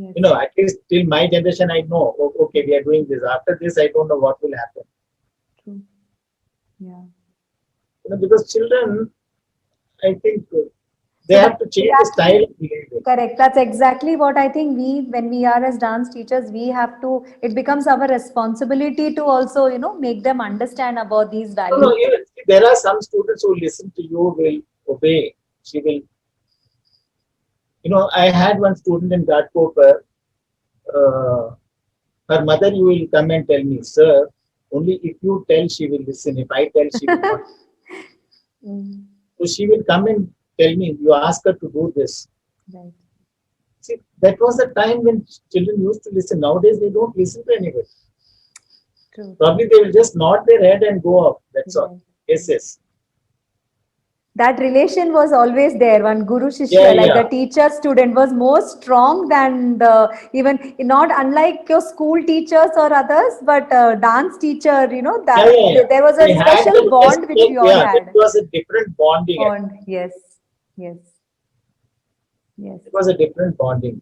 Yes. You know, at least till my generation, I know, okay, we are doing this. After this, I don't know what will happen. True. Yeah. You know, because children, I think they So have to change the style of behavior. correct. That's exactly what I think when we are as dance teachers, we have to, it becomes our responsibility to also, you know, make them understand about these No, values. even, there are some students who listen to you, will obey. She will. You know, I had one student in Ghatkoper. Her mother, you will come and tell me, sir, only if you tell, she will listen. If I tell, she will not. Mm, So she will come and tell me, you ask her to do this. right. See, that was the time when children used to listen. Nowadays, they don't listen to anybody. True. Probably they will just nod their head and go off. That's all. Right. Yes, yes. That relation was always there. One guru shishya, Yeah, like yeah. the teacher student, was more strong than the even not unlike your school teachers or others, but dance teacher. You know that Yeah. there was a We had special the bond best, which we all yeah, had. it was a different bonding. Bond, yes, yes, yes. It was a different bonding.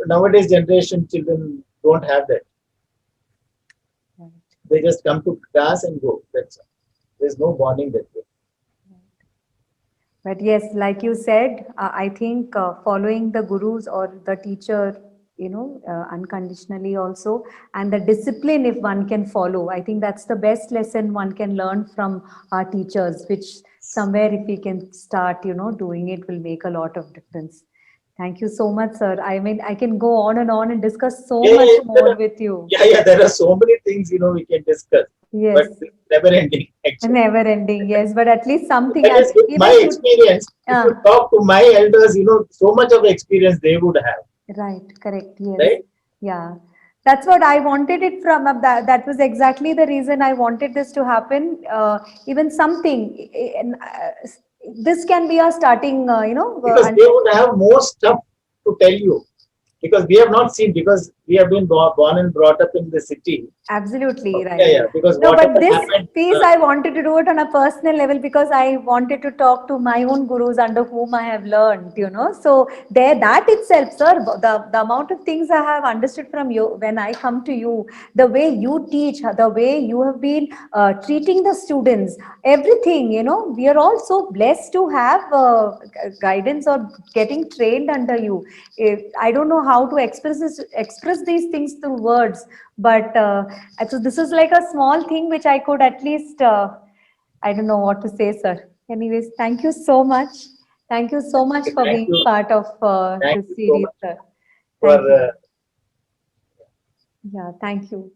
Nowadays generation children don't have that. Right. They just come to class and go. That's all. There's no bonding that way. But yes, like you said, I think following the gurus or the teacher, you know, unconditionally also, and the discipline if one can follow, I think that's the best lesson one can learn from our teachers, which somewhere if we can start, you know, doing it will make a lot of difference. Thank you so much, sir. I mean, I can go on and discuss so Yeah, much yeah, more with you. Yeah, there are so many things, we can discuss, Yes. but it's never ending actually. Never ending, yes, but at least something. That And is with even my to- experience. If you talk to my elders, so much of experience they would have. Right, correct, yes. Right? Yeah. That's what I wanted it from. That was exactly the reason I wanted this to happen. Even something, this can be a starting, Because they would have more stuff to tell you. Because we have not seen, because we have been born and brought up in the city. Absolutely right. Yeah, because No, but whatever this happened, piece I wanted to do it on a personal level because I wanted to talk to my own gurus under whom I have learned, you know. So there, that itself, sir, the amount of things I have understood from you when I come to you, the way you teach, the way you have been treating the students, everything, you know, we are all so blessed to have guidance or getting trained under you. I don't know how to express these things through words, but so this is like a small thing which I could at least, I don't know what to say, sir. Anyways, thank you so much. Thank you so much for thank being you, part of thank this you so series, much sir. for Thank you. Yeah, thank you.